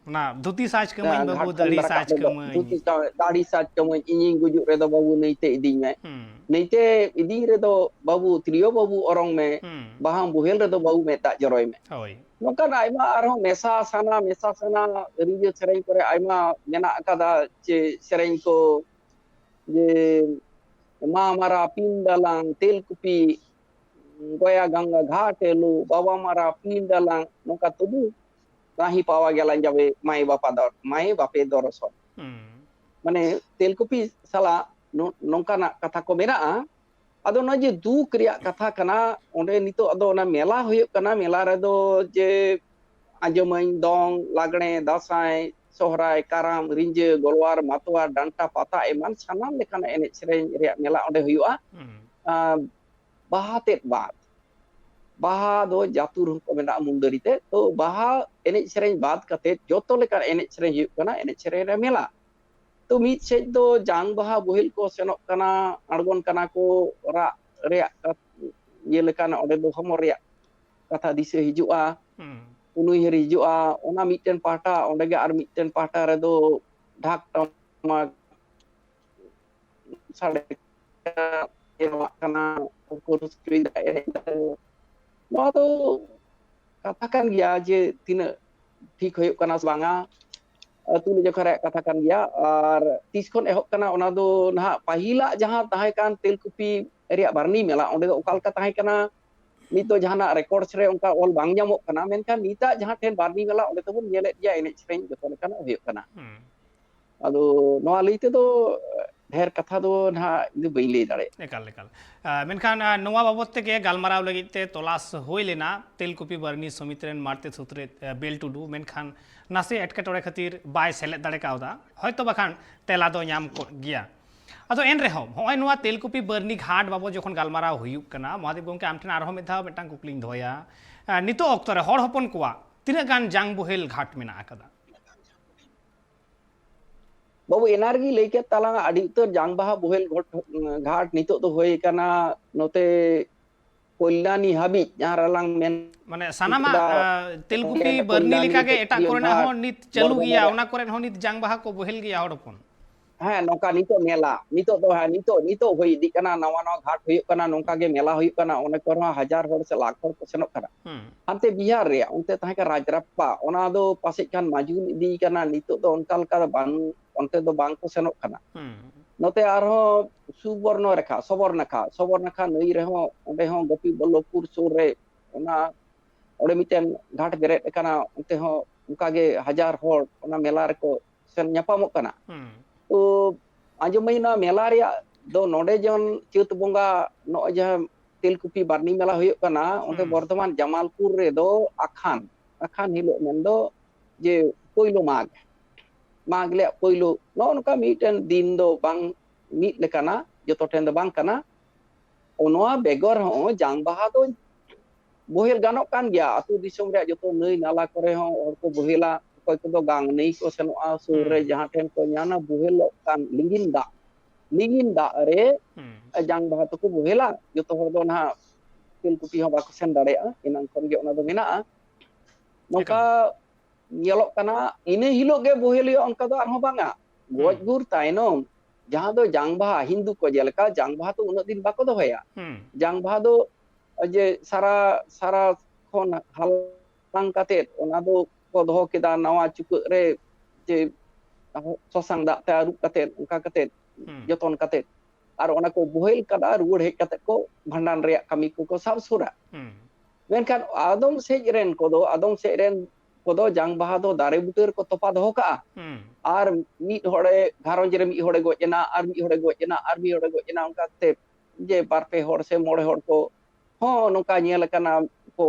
[SPEAKER 1] Nah, dhuti saj kemai babu
[SPEAKER 3] ghat khan
[SPEAKER 1] dari
[SPEAKER 3] berakap
[SPEAKER 1] saj
[SPEAKER 3] redo
[SPEAKER 1] kemai.
[SPEAKER 3] duti dari sat kemo inying gujuk redo babu neite iding me
[SPEAKER 1] Hmm.
[SPEAKER 3] neite iding redo babu trio babu orang me
[SPEAKER 1] Hmm.
[SPEAKER 3] bahang buhel redo babu meta joroi me
[SPEAKER 1] Hoi.
[SPEAKER 3] nongkan aima arho mesa sana rinje sereng kore aima menak kada je sereng ko je ma mara pindalang tel kupi goya ganga ghat elu bawa mara pindalang nongka tubu nahi pawa gelan jabe mai bape doroson
[SPEAKER 1] Hmm.
[SPEAKER 3] mane telkupi sala nongkana kata ko menaa ado na je du kriya kata kana onde nito ado na mela huyuk kana mela redo je anjamain dong lagne dasai sohrai karam rinje golwar matwa danta pata eman sanam lekana enek sereng riak mela onde huyua
[SPEAKER 1] Hmm.
[SPEAKER 3] bahatet bat baha do jatur ko mena mundarite to baha enek sereng bat kate joto lekan enek sereng huyuk kana enek sereng mela to mit sej do jang baha bohil ko senok kana argon kana ko ra reak ye lekana onde do homor reak kata dise hijua
[SPEAKER 1] Hmm.
[SPEAKER 3] unui heri hijua ona mitten pahta onde ge ar mitten pahta redo ढाक टमा sade kana kurus kiri nᱚᱣᱟ ᱫᱚ ᱠᱟᱛᱷᱟ ᱠᱟᱱ ᱜᱮᱭᱟ ᱡᱮ ᱛᱤᱱᱟᱹᱜ ᱴᱷᱤᱠ ᱦᱩᱭᱩᱜ ᱠᱟᱱᱟ ᱥᱮ ᱵᱟᱝᱟ ᱟᱹᱛᱩ ᱡᱚᱠᱷᱟ ᱨᱮᱭᱟᱜ ᱠᱟᱛᱷᱟ ᱠᱟᱱ ᱜᱮᱭᱟ ᱟᱨ ᱛᱤᱥ ᱠᱷᱚᱱ ᱮᱦᱚᱵ ᱠᱟᱱᱟ ᱚᱱᱟ ᱫᱚ ᱱᱟᱦᱟᱜ ᱯᱟᱹᱦᱤᱞᱟᱜ ᱡᱟᱦᱟᱸ ᱛᱟᱦᱮᱸ ᱠᱟᱱ ᱛᱮᱞᱠᱩᱯᱤ ᱨᱮᱭᱟᱜ ᱵᱟᱨᱱᱤ ᱢᱮᱞᱟ ᱚᱸᱰᱮ ᱫᱚ ᱚᱠᱟ ᱞᱮᱠᱟ ᱛᱟᱦᱮᱸ ᱠᱟᱱᱟ ᱱᱤᱛ ᱫᱚ ᱡᱟᱦᱟᱱᱟᱜ ᱨᱮᱠᱚᱨᱰᱥ ᱨᱮ ᱚᱱᱠᱟ ᱚᱞ ᱵᱟᱝ ᱧᱟᱢᱚᱜ ᱠᱟᱱᱟ ᱢᱮᱱᱠᱷᱟन ᱱᱤᱛᱟᱜ ᱡᱟᱦᱟᱸ ᱴᱷᱮᱱ ᱵᱟᱨᱱᱤ ᱢᱮᱞᱟ ᱚᱸᱰᱮ ᱫᱚᱵᱚᱱ ᱧᱮᱞᱮᱫ ᱜᱮᱭᱟ ᱮᱱᱮᱡ ᱥᱮᱨᱮᱧ ᱡᱚᱛᱚ ᱞᱮᱠᱟᱱᱟᱜ ᱦᱩᱭᱩᱜ ᱠᱟᱱᱟ
[SPEAKER 1] Hmm.
[SPEAKER 3] ᱟᱫᱚ ᱱᱚᱣᱟ ᱞᱟᱹᱭ ᱛᱮᱫᱚ ᱰᱷᱮᱨ ᱠᱟᱛᱷᱟ ᱫᱚ ᱱᱟᱦᱟᱜ ᱤᱧ ᱫᱚ ᱵᱟᱹᱧ ᱞᱟᱹᱭ ᱫᱟᱲᱮᱭᱟᱜᱼᱟ
[SPEAKER 1] Ekal ekal. Menkan noa babot tege galmarau lagi te tolas hoi lena telkupi barni somitren marte sutre bel to do menkan nase etketore khatir bai selet dare kauda hoyto bakhan tela do nyam gya ado en reho hoy noa telkupi barni ghat babo jokhon galmarau huyuk kana mahadev gomke amthen arho medha metang kukling dhoya nito oktore hor hopon kwa tinaga gan jang bohel ghat mena akada
[SPEAKER 3] बाबू एनआरगी लेके तालांग आदि उतर जांग बाहा बोहेल घाट नितो तो होय kana note कोल्लानी हाबि जहां रलांग main
[SPEAKER 1] mane sanama telkupi barni lika ge eta korena ho nit chalu gya ona koren ho nit jang baha ko bohel gya hodopon
[SPEAKER 3] हाँ नौका नितो मेला नितो तो है नितो होई दी कना नवा नवा घाट हुई कना नौका के मेला हुई कना ओने करवा हजार हर से लाख हर को सेनोक कना अंते बिहार रे उनते ताहे का राजरप्पा ओना दो पासे कान माजुन दी कना नितो तो उनका का बान उनते दो बांग को सेनोक कना नोते आरो सुबर्णो रेखा सबोर नखा नई रे हो ओंडे हो गोपी बल्लभपुर सुर रे ओना ओडे मिटेन घाट बेरे कना उनते हो उनका के हजार हर ओना मेला रे को सेन ᱧᱟᱯᱟᱢᱚᱜ कना तो आजमैना मेला रे दो नोडे जन चैत बोंगा नो जहां तेलकुपी बारनी मेला हुई कना ओंडे बर्धमान जमालपुर रे दो आखान हिलो मेंदो जे पोइलो माग ले पोइलो नो नका मीटन दिन दो बांग मीट लेकाना जतो ठेन दो बांग कना ओनवा बेगर हो जांग बाहा दो बोहेल गानोक कान गया अतु दिसोम रे जतो नई नाला करे हो और को बोहेला कोई को गांग नहीं को सेनोआ सुर रे जहां ठेन को न्याना बोहेलो कान लिंगिन दा रे जांग बाहा तो को बोहेला जतो हर दो ना तेलकुपी हो बाको सेन दाड़ेया इनान खन गे ओना दो मेना नोका nyelok kana ini hilo ge bohelio onka do arho banga goj gur tainom jahan do jang baha hindu ko jeleka jang baha to unat din bako dohoya jang baha do je sara khon halang katet ona do ko doho keda nawa cukuk re je sosang dak te arup katet onka katet joton katet ar ona ko bohel kada ruwar hej katet ko bhandan reyak kami ko sab sura menkan adom sejren kodo adom sejren kodo jang baha do dare buter ko topa doho ka ar mi hore gharonj re mi hore gojena ar mi hore gojena onka te je bar pe hor se mole hor ko ho nongka nyel kana ko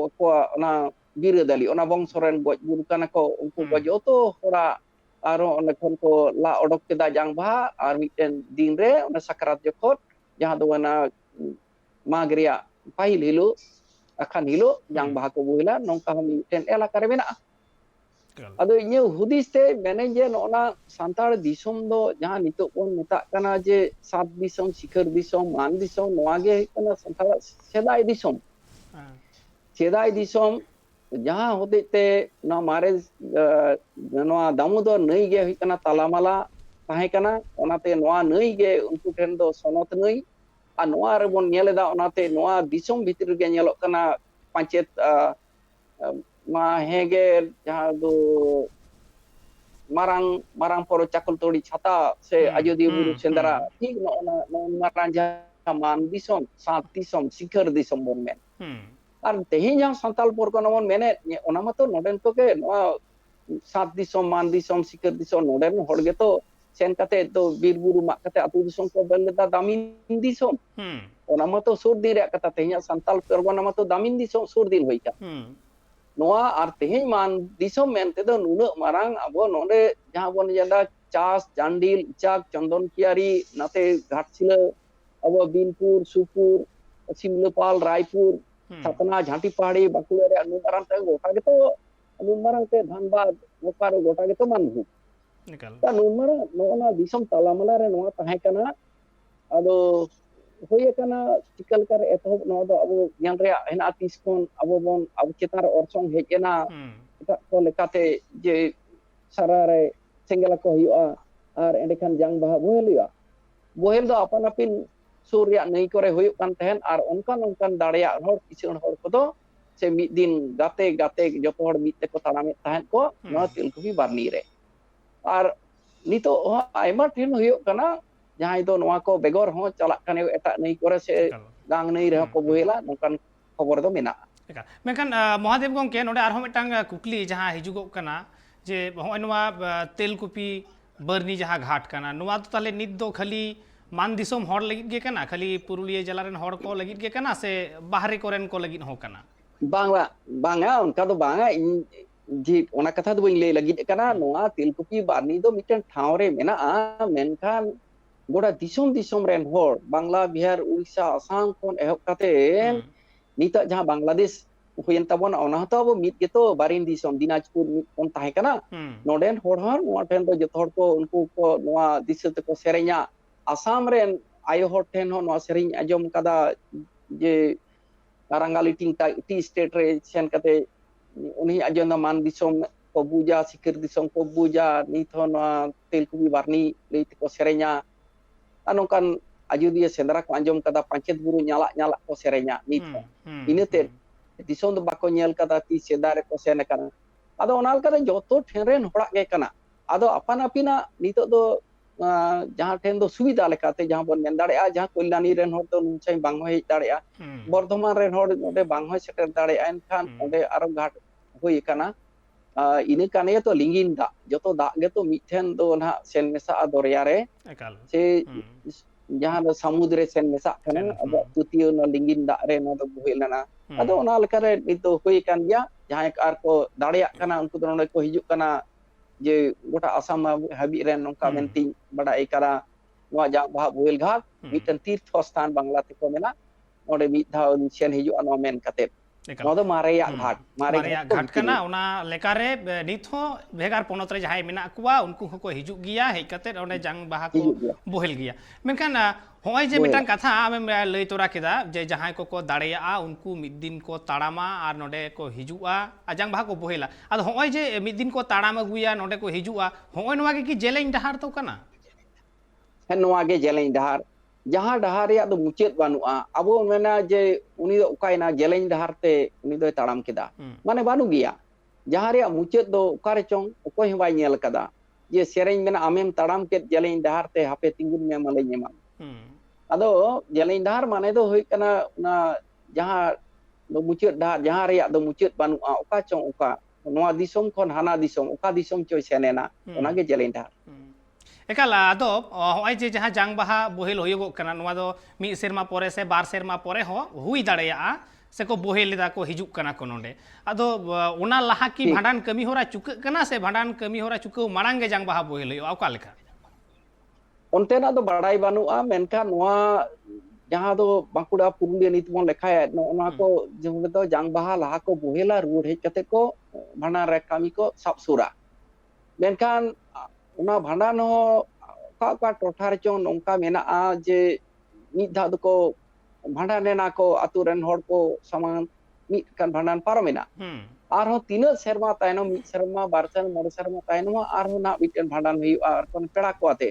[SPEAKER 3] ona biradali ona bongsoren goj buru kana ko unku goj oto hora aro ona kon ko la odok keda jang baha ar miten din re ona sakrat jokot jaha do ona magria pahil hilo akan hilo jang baha ko buhila nongka miten elaka re mena ado inyo hudis te manager ona santar disom do jaha nitok pon metak kana je sat disom sikhar disom man disom noa ge kana santar sedai disom jaha hode te no mare no damodor nai ge hikana talamala tahe kana onate noa nai ge unku ten do sonot nai a noa re bon nyeleda onate noa disom bhitir ge nyelok kana panchet ma hege jaha do marang poro cakul todi chata se ajodi buru sendara ঠিক no marang jaha man disom sat disom sikhar disom bon men R তেহিং yang santal porgana mon mene ona mato noden to ke no sat disom man disom sikhar disom noden horge to sen kate to bir buru mak kate atu disom ko belda damin disom ona mato sur din re kata tehinya santal porgana mato damin disom sur din hoika noa ar tehiñ man disom men te do nuna marang abo node jaha bon janda chas jandil ichak chondon kiari nate ghatchila abo binpur supur simlapal raipur Satana Jhanti Pahadi Bakula re numarang te gota gitu numarang te Dhanbad Bokaro gota gitu manhu ta numarang nona disom talamala re noa tahe kana ado hoye kana cikal kar etohop no do abu yang rea hena tiskon abu bon abu cetar orsong hejena eta ko lekate je sarare senggala ko hiwa ar endekan jang baha bohel do apan apin surya nei kore huyuk kan tehen ar onkan dareya hor kisun hor kodo se mid din gate joto hor mid te ko taname tahen ko no tilkupi barni re ar nito aima thin huyuk kana jahai do noa ko begor ho chalak kane eta nei kore se gang nei re ko bohela nongkan khobor do mena
[SPEAKER 1] mekan Mohadev gongke node arho metang kukli jaha hijugok kana je hoy noa telkupi barni jaha ghat kana noa to tale nit do khali मान दिसोम हर लगित गे कना खाली पुरुलिया जिला rain हर को लगित गे कना से बाहरी कोरेन को लगित हो कना
[SPEAKER 3] banga onka do banga ji ona katha do bing le lagit kana noa tilkupi barni do miten thaure mena a menkan goda disom ren hor bangla bihar urisa asam kon ehok kate nita jaha bangladesh huyen tabon ona to abo mit geto barin disom dinajpur on tahe kana noden hor noa ten do joto hor ko unku ko noa disate ko serenya Asam ren ayo hor ten ho noa sering ajom kada je karangali ti state re sen kate uni ajom da man disom ko buja sikir disom ko buja ni tho noa telkubi barni leite ko serenya anokan ajudia sendra ko ajom kada pancet buru nyala ko serenya ni tho inete disom do bako nyel kada ti sedare ko sen kana ado onal kada joto thenren horak ge kana ado apan apina nito do jaha ten do subida lekate jaha bon men dareya jaha koilani ren hor do nunsai bang hoi dareya bordhoman ren hor ode bang hoi seter dareya enkan ode aro ghat hoi kana ini kane to lingin da joto da ge to mithen do na sen mesa adorya re se jaha do samudre sen mesa kana abo tutiyo no lingin da re no do buhelana ado ona lekare itu hoi kan dia jaha ar ko dareya kana unku do ko hijuk kana je gota asam habi ren nongka menting bada ikara noa jang baha buhel ghat miten tirtho stan bangla te ko mena ode mit dhau sen hiju ano men katet no do mareya ghat
[SPEAKER 1] ghat kana ona lekare nitho bhegar ponot re jahai mena kuwa unku ko hiju giya hei katet ode jang baha ko buhel giya menkan hoy je mitang katha ame lei tora keda je jahai ko dareya unku middin ko tarama ar node ko hijua ajang baha ko bohela ado hoy je middin ko tarama guya node ko hijua hoy noa ge ki jelein dahar to kana
[SPEAKER 3] hen noa ge jelein dahar jaha dahar ya do mucet banua abo mena je uni do ukaina jelein dahar te uni do taram keda mane banu giya jaha ya mucet do ukare chong okoy hwai nyel kada je sereng mena amem taram ket jelein dahar te hape tingun me male nyema ado jelein dahar mane do hoi kana na jaha do mucet dahar jaha ya do mucet banua oka chong oka noa disom kon hana disom oka disom choi senena ona ge jelein dahar
[SPEAKER 1] ekala ado hoy je jaha jang baha bohel hoyogok kana noa do mi serma pore se bar serma pore ho hui dareya से को बोहे लेदा को हिजुक कना को नोंडे आदो ओना लाहा की भांडान कमी होरा चुक कना से भांडान कमी होरा चुक मांग गे जांग बाहा बोहे लयो आका लेखा
[SPEAKER 3] ontenak do barai banu'a menkan noa jaha do Bangkuda Purulia nit mon lekhaya nona ko jemule do jang baha laha ko bohela ruur hej kate ko bhandan re kami ko sab sura menkan ona bhandan ho ka tothar chong nongka mena'a je mid dha do ko bhandan nena ko atu ren hor ko saman mid kan bhandan paromena arho tina serma tainom mid serma barsan mor serma tainom arho na miten bhandan huyu'a ar kon peda ko ate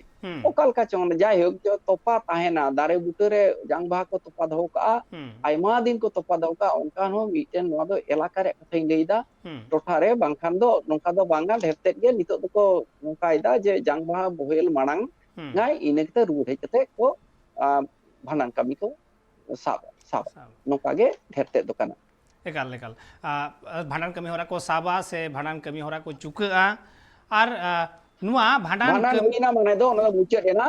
[SPEAKER 3] okal ka chong jai hok jo topa tahena dare buture jang baha ko topa doho ka aima din ko topa doho ka onkan ho miten noa do elaka re kathain leida tothare bangkhan do nongka do bangal heptet ge nitok do ko nongka ida je jang baha bohel manang ngai inekte ruur hej kate ko bhandan kami ko sab nongka ge heptet do kana
[SPEAKER 1] एकाल एकाल भांडान कमी होरा को साबा से भांडान कमी होरा को चुका और नुआ भांडान
[SPEAKER 3] होइना माने दो ओना मुचाद एना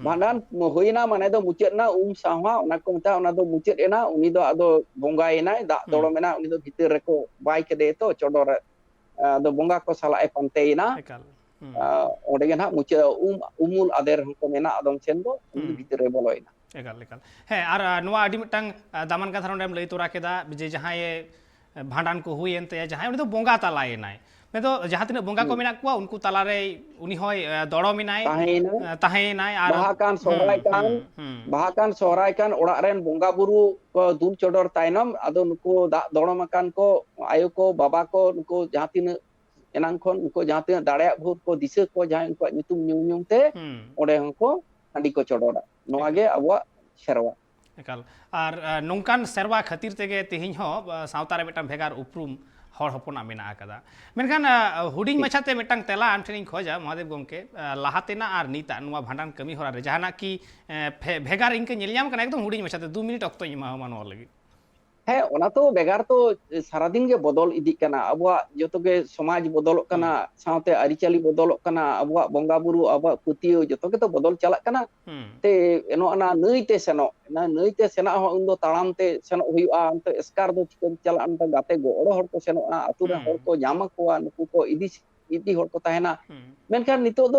[SPEAKER 3] भांडान होइना माने दो मुचाद ना साहा ओना को मता ओना दो मुचाद एना उनी दो आदो बोंगा एना दा दोड़ो मेना उनी दो भीतर रे को बाय केदे तो चोडोर दो बोंगा को साला ए पंतेइना एकाल ओडे गे ना मुचाद उमुल आदेर को मेना आदम चेन दो उनी भीतर रे बोलोइना
[SPEAKER 1] एकाल एकाल है और नुआ अडी मिटंग दामन कथा नोंडेम लई तोरा केदा जे जहां भांडान को हुई एनते जहां उनी दो बोंगा तलाय नाय मैं तो जहां तिना बोंगा को मेना कुआ उनको तलारे उनी होय दड़ो मिनाय ताहे नाय और
[SPEAKER 3] बाहाकान सोहराय कान ओड़ा रेन बोंगा बुरु को दूल चोडोर तायनम आदो नुको दा दड़ो मकान को आयो को बाबा को नुको जहां तिना एनांग खन नुको जहां तिना दाड़या भूत को दिसे को जहां उनको nyutum nyum ते ओडे हको हांडी को चोडोरा नोआ गे अबवा सेरवा
[SPEAKER 1] एकाल और नोंकान सेरवा खातिर तेगे तिहिं हो सावता रे मिटन भेगार उपरुम हर हपना मेना आकादा मेनखान हुडिंग मछाते मिटन तेला आम ठेनिं खोजा महादेव गोमके लाहातेना और नीता नुआ भांडान कमी होरा रे जहाना की भेगार इनके नेलयाम कना एकदम हुडिंग मछाते 2 मिनट अक्तो इमा मानो लगी
[SPEAKER 3] है ओना तो बेगार तो सारा दिन गे बदल इदी कना अबवा जतो गे समाज बदल कना सावते अरिचाली बदल कना अबवा बोंगा बुरु अबवा पुतियो जतो गे तो बदल चला कना ते एनो अना नईते सेनो ना नईते सेना हो उन दो ताड़ाम ते सेनो हुयुआ अंत स्कार दो चिकन चला अंत गाते गोड़ो हर को सेनो आतु रे हर को जामा को नुकु को इदी हर को ताहेना मेनखान नितो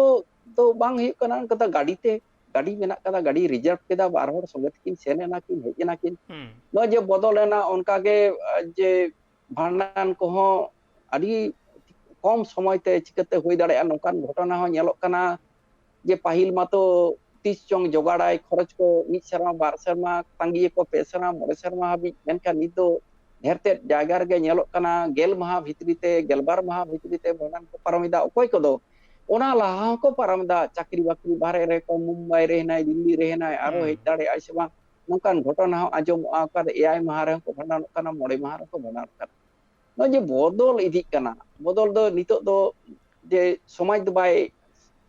[SPEAKER 3] तो बांग हुयु कना कता गाड़ी ते गाड़ी मेना कदा गाड़ी रिजर्व केदा बार हर संगे किन सेनेना किन हेजेना किन नो जे बदलेना उनका के जे भांडान को हो अडी कम समय ते चिकते होई दाड़े नोकान घटना हो नेलोक कना जे पाहिल मातो 30 चोंग जोगाड़ाय खरच को मिद शर्मा बार शर्मा तांगी को पेसना मोरे शर्मा हाबि मेनका निदो धेरते जायगा रे नेलोक कना गेल महा भितरीते गेलबार महा भितरीते भांडान को पारमिदा ओकोय कोदो ओना लाहा को पारमदा चाकरी बाकरी बारे रे को मुंबई रे नाय दिल्ली रे नाय आरो हेज दाड़े आइ सेबा नोकान घटना हो आजम आका एआई माहारे को भांडान कना मोड़े माहारे को भांडान कना नो जे बदल इदी कना बदल दो नितो दो जे समाज दो बाय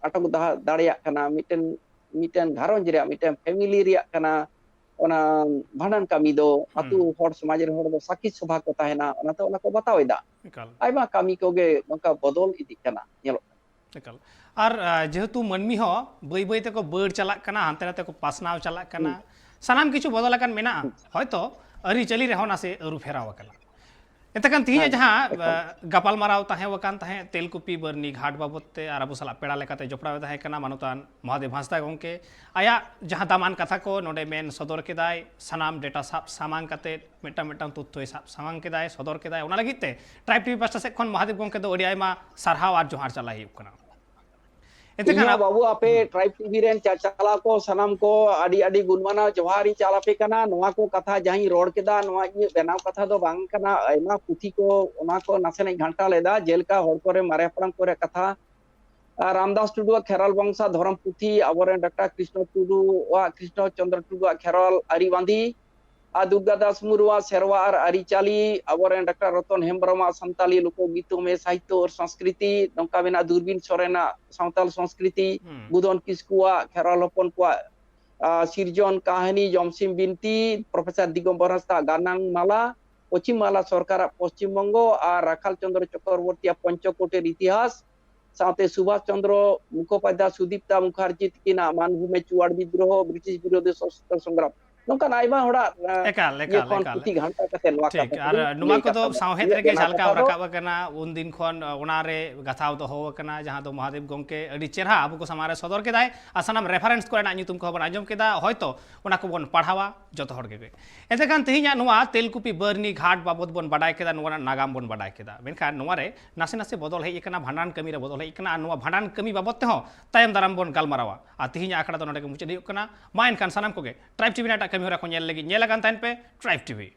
[SPEAKER 3] अटक दाड़िया कना मिटन घारंज रे मिटन फैमिली रे कना ओना भांडान कामी दो अतु हर समाज रे हर दो साखी सभा को ताहेना ओना तो ओना को बतावेदा आइमा कामी कोगे नोका बदल इदी कना नेलो
[SPEAKER 1] और जेहेतु मनमी हो बई बई ते को बड़ चलाक कना हांते नाते को पासनाव चलाक कना सानाम किछु बदल अकन मेना हयतो अरि चली रे होना से अरु फेराव कला एतकन तिहि जहां गपाल माराव ताहे वकान ताहे तेलकुपी बरनी घाट बाबतते आर अबु सला पेड़ा लेकाते जपड़ाव ताहे कना मानुतान महादेव हांसदा गंके आया जहां दामान कथा को नोडे मेन सदर केदाय सानाम डेटा सामांग काते मिटा तुत्थय सामांग केदाय सदर केदाय ओना लगिते ट्राइब टीवी पास्टा से खन महादेव गंके दो अडी आयमा सारहाव आर जोहार चला हियुक कना
[SPEAKER 3] एतकन बाबू आपे ट्राइब टीवी रेन चाला को सनाम को अडी अडी गुणमाना जोहारी चालापे कना नोआ को कथा जहां रोड केदा नोआ इ बेनाव कथा दो बांग कना आयमा पुथी को ओना को नासेने घंटा लेदा जेलका हर करे मारे पड़ाम करे कथा रामदास टुडू खेराल वंशा धर्म पुथी अबरे डॉक्टर कृष्ण टुडू वा कृष्ण चंद्र टुडू खेराल आरिबांधी दुर्गा दास मुरुआ सेरवा और आरिचाली अबरे डॉक्टर रतन हेम्ब्रमा संताली लोकगीत में साहित्य और संस्कृति नौका मेना दूरबीन सोरेना सावताल संस्कृति बुदन किस्कुआ खेराल हपन को सिरजन कहानी जमसिम बिनती प्रोफेसर दिगंबर हांसदा गानांग माला पश्चिम माला सरकार पश्चिम बंगो और राखाल चंद्र चक्रवर्ती पंचकोटेर इतिहास साथे सुभाष चंद्र मुखोपाध्याय सुदीप्ता मुखार्जी किना मानभूमि चुआड़ विद्रोह ब्रिटिश विरोधी सशस्त्र संग्राम nongkan aiba hora
[SPEAKER 1] Ekal,
[SPEAKER 3] puti घंटा kate noa
[SPEAKER 1] ठीक और नुमा को तो सावहेद रेगे झालका रकाब कना उन दिन खन उनारे गथाव दो हो कना जहां दो महादेव गोंके अडी चेहरा अब को समारे सदर केदाय आसानाम रेफरेंस कोरेना ᱧᱩᱛᱩᱢ को बन आजम केदा होयतो उना को बन पढ़ावा जतो हर गे एते कान तेहिया नुआ तेलकुपी बरनी घाट बाबत बन बडाय केदा नुआ नागाम बन बडाय केदा मेनखान नुआ रे नासे नासे बदल हेय कना भांडान कमी रे बदल हेय कना नुआ भांडान कमी बाबत हो तायम दाराम बन गालमारावा आ तेहिया आखड़ा दो नडे के मुचद हुयuk कना मा एनखान सानाम को गे ट्राइब टीवी नाटा कमी होरा को नेल लगी नेलागान ताइन पे ट्राइब टीवी।